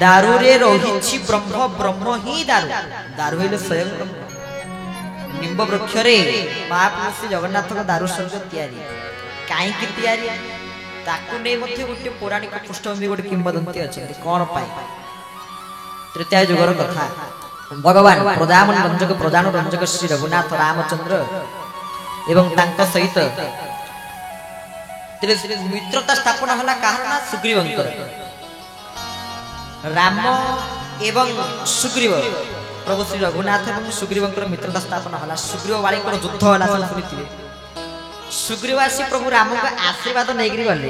दारू रे रही ब्रह्म ब्रह्म ही दारू दारू हेले स्वयं ब्रह्म निम्ब वृक्ष रे महाप्रभु श्री जगन्नाथ दारू स्वर्ग तैयारी कहीं तैयारी ताकू नहीं मध्य गोटे पौराणिक पृष्ठभूमि गोटे किंवदंती अच्छे कौन पाए तृतीय जुगर कथा भगवान प्रजामन रंजक प्रजान रंजक श्री रघुनाथ रामचंद्र एवं तांका सहित मित्रता स्थापना हला कारण सुग्रीवंकर राम एवं सुग्रीव प्रभु श्री रघुनाथ एवं सुग्रीवंकर मित्रता स्थापना हला सुग्रीव वाली युद्ध हला सुनिथिबे सुग्रीव आसी प्रभु राम का आशीर्वाद नेगिरी गले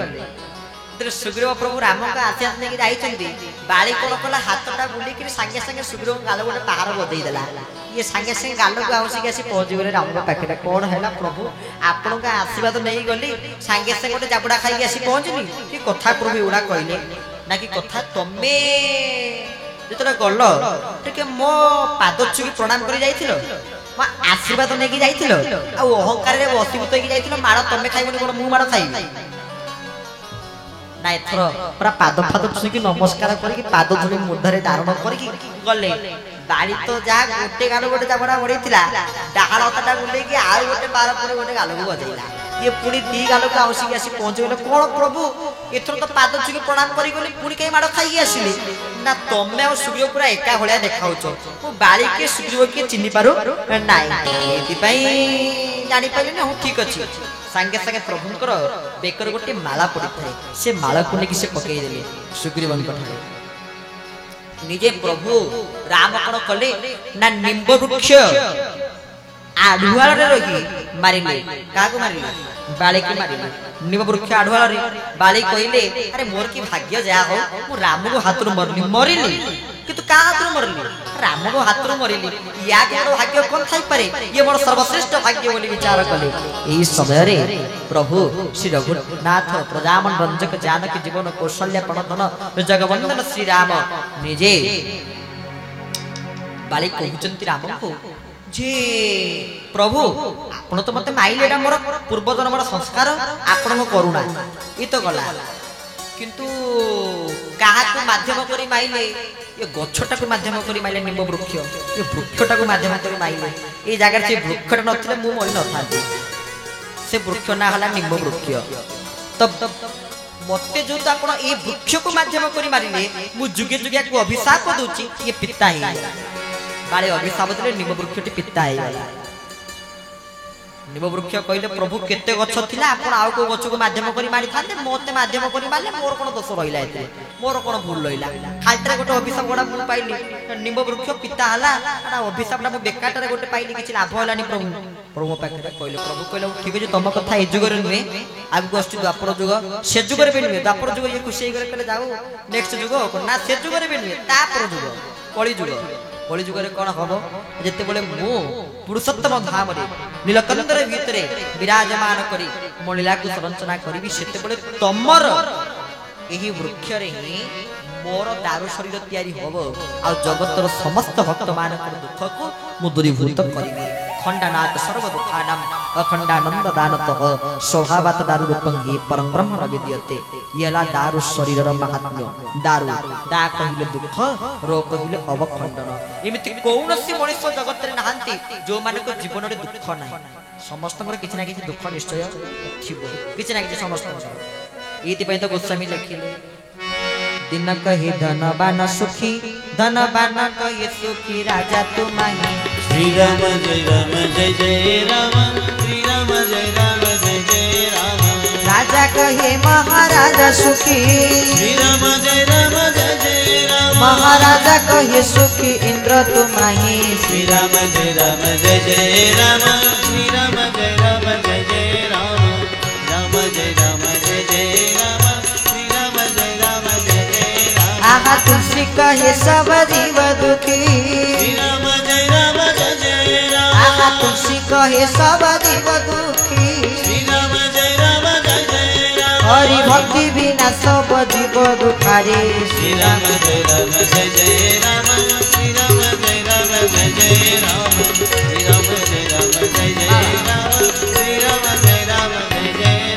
तेरे सुग्रीव प्रभु राम का आशीर्वाद नेगिरी आइचंदी बाली कोन कला हाथटा बुली कि संगे संगे सुग्रीव गाल गोटे पहाड़ बदई देला ये संगे संगे गाल को आउसी के पहुंची गले राम का पाखेटा कोन हैला प्रभु आपन का आशीर्वाद नेई गली संगे संगे गोटे जाबुडा खाई आसी पहुंचली कि कथा प्रभु उडा कहले ना कि कथा तमे जेतरा गल टिके मो पाद चुकी प्रणाम करी जाइथिलो आशीर्वाद नहीं जाइथिलो आ अहंकार रे वसीभूत होई जाइथिलो माड़ तमे खाइबनी कोन मु माड़ खाइबी ना एथरो पूरा पाद फाद छुकी नमस्कार करी पाद धुली मुर्धरे धारण करी गले बाड़ी तो जा गोटे गाल गोटे जाबड़ा बढीथिला डाहाळ हतटा गुले कि आ गोटे बार पर गोटे गाल को बजेला ये पुणी दी गाल को आउसी आसी पहुंच गले कोन प्रभु एथरो तो पाद छुकी प्रणाम करी गले पुणी कई माड़ खाई आसीले ना तमे और सुग्रीव पूरा एका भलिया देखाउछो मु बाली के सुग्रीव के चिन्नी पारो नाइ एति पई जानि पाइले न हो ठीक अछि संगे संगे प्रभुंकर बेकर गोटे माला पड़ी थाए से माला को लेके से पकई देले सुग्रीवंकर निजे प्रभु राम कोन कले ना निम्ब वृक्ष आढुआल रे रही मारिले काको मारिले बाली के मारिले निम्ब वृक्ष आढुआल रे बाली कहिले अरे मोर की भाग्य जा हो मु राम को हाथ रो मरिली किंतु का हाथ रो मरली राम को हाथ रो मरिली या के मोर भाग्य कोन थाई पारे ये मोर सर्वश्रेष्ठ भाग्य बोली विचार कले एई समय रे प्रभु श्री रघुनाथ प्रजामन रंजक जानकी जीवन कौशल्य प्रणधन जगवंदन श्री राम निजे बाली कहउचंती राम को जे प्रभु आपण तो मते माइले एटा मोर पूर्व जन्मर संस्कार आपण को करुणा ई तो गला किंतु काहा को माध्यम करी माइले ये गछटा को माध्यम करी माइले निम्ब वृक्ष ये वृक्षटा को माध्यम करी माइले ए जागर से वृक्षटा नथिले मु मरि न थाती से वृक्ष ना हला निम्ब वृक्ष तब मते जो तो आपण ए वृक्ष को माध्यम करी मारिले मु जुगे जुगे को अभिशाप दोची ये पिता ही बाले अभिशाप देले निम्ब वृक्षटी पिता ही निम्ब वृक्ष कहले प्रभु केते गछ थिला आपण आउ को गछ को माध्यम करी मारि थाते मोते माध्यम करी मारले मोर कोन दोष रहिला एते मोर कोन भूल रहिला खालतरे गोटे अभिशाप गोडा मु पाइली निम्ब वृक्ष पिता हला एटा अभिशापटा मु बेकाटरे गोटे पाइली किछि लाभ हलानी प्रभु प्रभु पाखे कहले प्रभु कहले ठीक अछि तम कथा ए जुगर नुहे आगु गोष्ठी द्वापर जुग से जुगर बे नुहे द्वापर जुग ये खुशी गरे कहले जाऊ नेक्स्ट जुग ना से जुगर बे नुहे तापर जुग कली जुगरे कौन हम जिते बड़े मु पुरुषोत्तम धाम रे नीलकंदर भीतरे विराजमान करी मणिला को संरचना करी सेते बड़े तमर एही वृक्ष रे ही मोर दारू शरीर तैयारी होबो आ जगतर समस्त भक्त मानकर दुख को मु दूरीभूत करिबे खंडानाथ सर्व दुखानाम अखंडानंद दानतः स्वभावत दारू रूपं हि परम ब्रह्म विद्यते यला दारू शरीरर महात्म्य दारू दा कहिले दुख रो कहिले अवखंडन एमिति कोनसी मनुष्य जगत रे नाहंती जो माने को जीवन रे दुख नाही समस्त किछि ना किछि दुख निश्चय थिबो किछि ना किछि समस्त एति पय तो गोस्वामी लिखिले दिन कहि धनवान सुखी धनवान कहि सुखी राजा तुमाही श्री राम जय जय राम श्री राम जय जय राम राजा कहे महाराजा सुखी श्री राम जय जय राम महाराजा कहे सुखी इंद्र तुमाही श्री राम जय जय राम श्री राम जय जय राम राम जय जय राम श्री राम जय जय राम आहा तुलसी कहे सब जीव दुखी श्री राम जय जय राम आहा तुलसी कहे सब जीव दुखी श्री राम जय जय राम हरि भक्ति बिना सब जीव दुखारे श्री राम जय जय राम श्री राम जय जय राम श्री राम जय जय राम श्री राम जय जय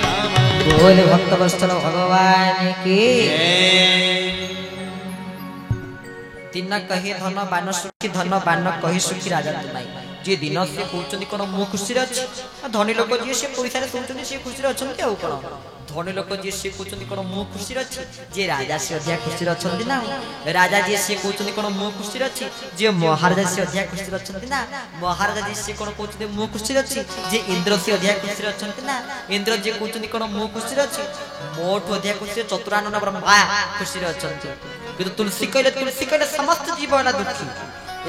राम बोले भक्त वत्सल भगवान की दिन कहे धन बान सुखी धन बान कहे सुखी राजा तुम्हारी जी दिन से कहते कौन मु खुशी अच्छी धनी लोक जी सी पैसा शुणुं सी खुशी अच्छा कौन धनी लोक जी सी कहते कौन मु खुशी अच्छी जी राजा से अधिक खुशी अच्छा ना राजा जी सी कहते कौन मु खुशी अच्छी जी महाराजा से अधिक खुशी अच्छा ना महाराजा जी सी कौन कहते मु खुशी अच्छी जी इंद्र से अधिक खुशी अच्छा ना इंद्र जी कहते कौन मु खुशी अच्छी मोठू अधिक खुशी चतुरानन ब्रह्मा खुशी अच्छा कि तुलसी कहले समस्त जीव है दुखी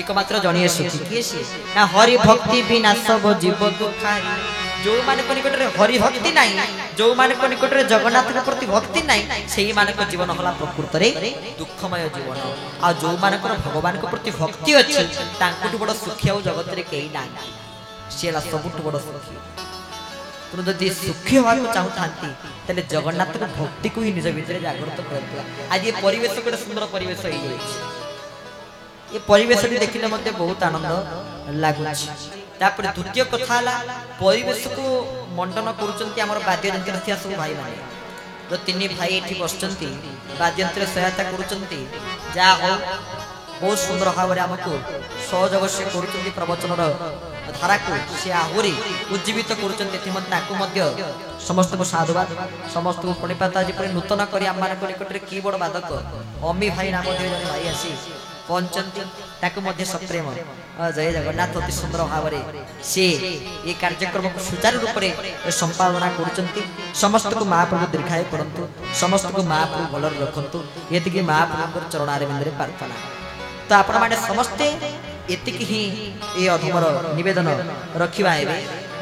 एकमात्र जणिए सुखी किए सी ना हरि भक्ति बिना सब जीव दुखारी जो माने को निकट रे हरि भक्ति नाही जो माने को निकट रे जगन्नाथ के प्रति भक्ति नाही सेही माने को जीवन होला प्रकृत रे दुखमय जीवन आ जो माने को भगवान के प्रति भक्ति अछि तांकुटु बड़ सुखी आ जगत रे केही ना सेला सबुटु बड़ सुखी तुम जदि सुखी होगा चाहू थांती तले जगन्नाथ को भक्ति को ही निज भीतर जागृत करतला आज ये परिवेश गोटे सुंदर परिवेश हो ये परिवेश देखने मते बहुत आनंद लागुच तापर द्वितीय कथा हला परिवेश को मंडन करूचंती हमर वाद्य यंत्र थिया सब भाई माने तो तीन भाई एठी बसचंती वाद्य यंत्र सहायता करूचंती जा हो बहुत सुंदर भाव हमको सहयोग से करूचंती प्रवचन धारा को से आहुरी उज्जीवित करूचंती समस्त को साधुवाद समस्त को प्रणिपात आज नूतन करी आम मान निकट में कीबोर्ड वादक अमी भाई नाम जन भाई आसी पहुंचती सप्रेम जय जगन्नाथ अति सुंदर भाव से ये कार्यक्रम को सुचारू रूप से संपादना करुचंती समस्त को महाप्रभु दीर्घायु करंतु समस्त को महाप्रभु भल रखंतु ये महाप्रभु चरणारविंद प्रार्थना तो आपण माने समस्ते एतिक ही ए अधमर निवेदन रखिबा हेबे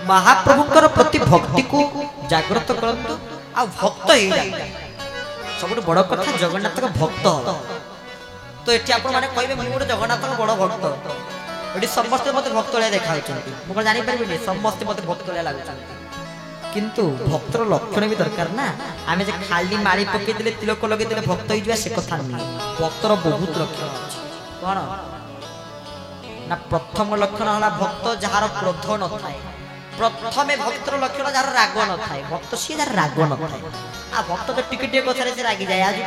महाप्रभुकर प्रति भक्ति को जागृत करंतु आ भक्त हे सबुठ बड़ कथा जगन्नाथ का भक्त तो एठी आपण माने कहबे मु गोटे जगन्नाथ का बड़ भक्त एठी समस्त मते भक्त ले देखा होचंती मु को जानि परबिनी समस्त मते भक्त ले लागुचंती किंतु भक्तर लक्षण भी दरकार ना आमे जे खाली मारी पके दिले तिलक लगे दिले भक्त होई जवा से कथा नहीं भक्तर बहुत लक्षण अछि कोन ना प्रथम लक्षण हला भक्त जहार क्रोध न थाए प्रथमे भक्तर लक्षण जहार राग न थाए भक्त सी जहार राग न थाए आ भक्त तो टिके टिके कथारे से रागी जाय आज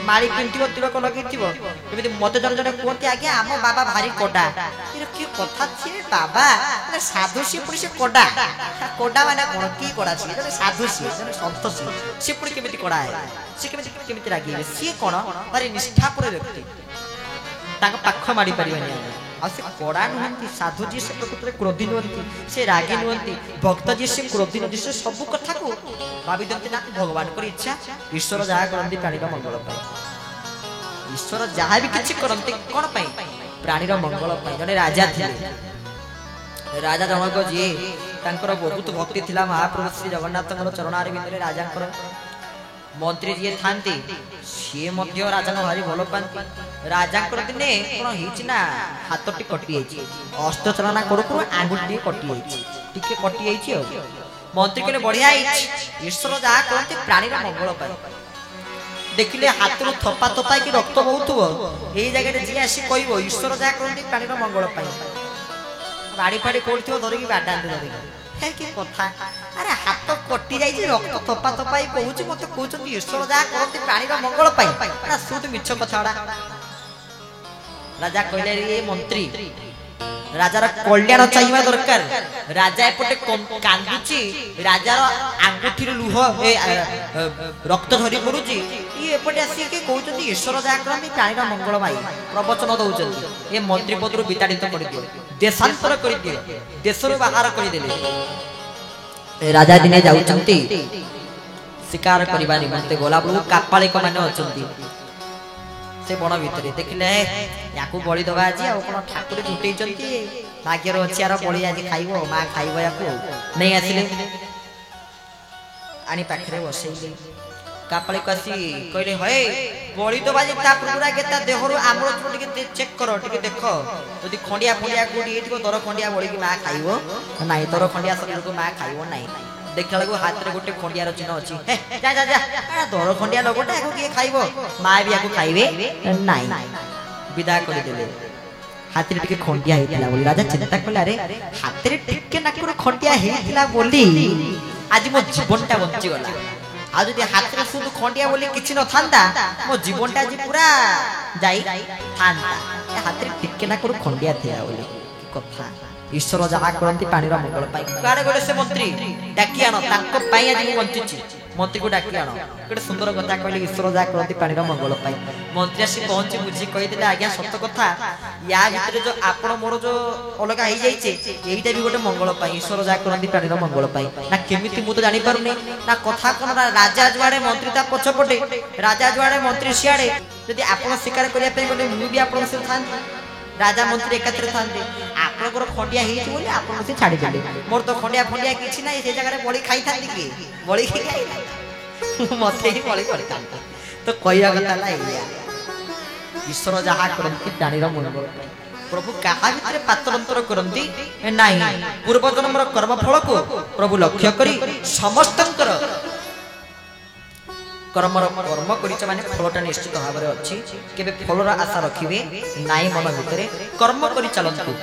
मारी पिंटिबो तिलक लगिथिबो एमिति मते जन जन कोंती आगे आम बाबा भारी कोडा इर की कथा छी बाबा ने साधु सी पुरी से कोडा कोडा माने कोन की कोडा छी जने साधु सी जने संत सी पुरी केमिति कोडा है सी केमिति रागी सी कोन भारी निष्ठापुर व्यक्ति ताक पाख मारी परिबनी आ से कोडा नुहंती साधु जी से प्रकृति क्रोधी नुहंती से रागी नुहंती भक्त जी से क्रोधी नुहंती से सब कथा को भाबी दंते ना भगवान कर इच्छा ईश्वर जहा करंती प्राणीर मंगल पाई ईश्वर जहा भी किछि करंती कोन पाई प्राणीर मंगल पाई जने राजा थिले राजा जनक जी तांकर बहुत भक्ति थिला महाप्रभु श्री जगन्नाथଙ୍କର चरणार बिंदरे राजांकर मंत्री जी थांती सी मध्य राजा भारी भल पाती राजा दिने कौन होना हाथटी कटि अस्त चलना करू करू आंगुठी कटि टिके कटि मंत्री कहले बढ़िया ईश्वर जहाँ कहते प्राणीर मंगल पाई देखिले हाथ थपा थपा कि रक्त बहुत यही जगह जी आसी कह ईश्वर जहाँ कहते प्राणीर मंगल पाई बाड़ी फाड़ी कौन धरिकी बाडा धरिकी कि कथा अरे हाथ कटि जाइए रक्त थपा थपाई कहूँ मत कहते ईश्वर जहाँ कहते प्राणीर मंगल पाई शुद्ध मिछ कथा राजा कहले रे मंत्री राजार कल्याण चाहिए दरकार राजा एपटे कांदुची राजार आंगुठी लुह रक्त झरी पड़ुची ये एपटे आसी के कहउछथि ईश्वर जा करनी प्राणीर मंगल भाई प्रवचन दउछथि ए मंत्री पदरु विताड़ित कर दियो देशांतर कर दियो देशरु बाहर कर देले राजा दिने जाउछंती शिकार करबा निमंते गोला बळु कापालिक माने अछंती से बण भितर देखिले याकू बळी दबा आज आ कोन ठाकुर झुटै चंती भाग्यर अछि आरो बळी आज खाइबो मा खाइबो याकू नै आसिले आनी पाखरे बसैले कापाली कसी कहले हे बळी दबा जे ता पुरा केता देहरु आमरो टिके चेक करो टिके देखो यदि खंडिया खंडिया कोडी एटिको दर खंडिया बळी की मा खाइबो नै दर खंडिया शरीर को मा खाइबो नै देखला को हाथ रे गोटे खंडिया रो चिन्ह अछि हे जा जा जा आ दर खंडिया लगोटा एको के खाइबो मा भी आको खाइबे नाही विदा कर देले हाथ रे टिके खंडिया हेतिला बोली राजा चिंता कला रे हाथ रे टिके नाकुर खंडिया हेतिला बोली आज मो जीवनटा बंची गला आ जदि हाथ रे शुद्ध खंडिया बोली किछि न थांदा मो जीवनटा आज पूरा যাই থান্তা ଏ ହାତରେ ଟିକେ ନା କରୁ ଖଣ୍ଡିଆ ଥିଲା ବୋଲି କଥା ଈଶ୍ୱର ଯାହା କରନ୍ତି ପାଣିର ମଙ୍ଗଳ ପାଇଁ କୁଆଡେ ଗଲେ ସେ ମନ୍ତ୍ରୀ ଡାକି ଆଣ ତାଙ୍କ ପାଇଁ ଆଜି ମୁଁ ବଞ୍ଚିଛି ମନ୍ତ୍ରୀକୁ ଡାକି ଆଣ ଗୋଟେ ସୁନ୍ଦର କଥା କହିଲେ ଈଶ୍ୱର ଯାହା କରନ୍ତି ପାଣିର ମଙ୍ଗଳ ପାଇଁ ମନ୍ତ୍ରୀ ଆସି ପହଞ୍ଚି ବୁଝି କହିଥିଲେ ଆଜ୍ଞା ସତ କଥା ୟା ଭିତରେ ଯୋଉ ଆପଣ ମୋର ଯୋଉ ଅଲଗା ହେଇଯାଇଛି ଏଇଟା ବି ଗୋଟେ ମଙ୍ଗଳ ପାଇଁ ଈଶ୍ୱର ଯାହା କରନ୍ତି ପାଣିର ମଙ୍ଗଳ ପାଇଁ ନା କେମିତି ମୁଁ ତ ଜାଣିପାରୁନି ନା କଥା କଣ ରାଜା ଯୁଆଡେ ମନ୍ତ୍ରୀ ତା ପଛପଟେ ରାଜା ଯୁଆଡେ ମନ୍ତ୍ରୀ ସିଆଡେ ଯଦି ଆପଣ ଶିକାର କରିବା ପାଇଁ ଗଲେ ମୁଁ ବି ଆପଣଙ୍କ ସହିତ ଥାନ୍ତି राजा मंत्री एकत्र थांते आपनकर खंडिया हेछि बोली आपन से छाडी देले मोर तो खंडिया खंडिया किछि नै से जगह रे बळी खाई थांती के बळी खाई मते ही बळी कर थांता तो कहिया कथा ला एया ईश्वर जहा करंती प्राणीर मंगल प्रभु कहा भितरे पात्रंतर करंती नाही पूर्व जन्मर कर्म फल को प्रभु लक्ष्य करी समस्तंकर कर्मर कर्म करिछ माने फलटा निश्चित भाव रे अछि केबे फलर आशा रखिबे नाई मन भितरे कर्म करि चलंतु।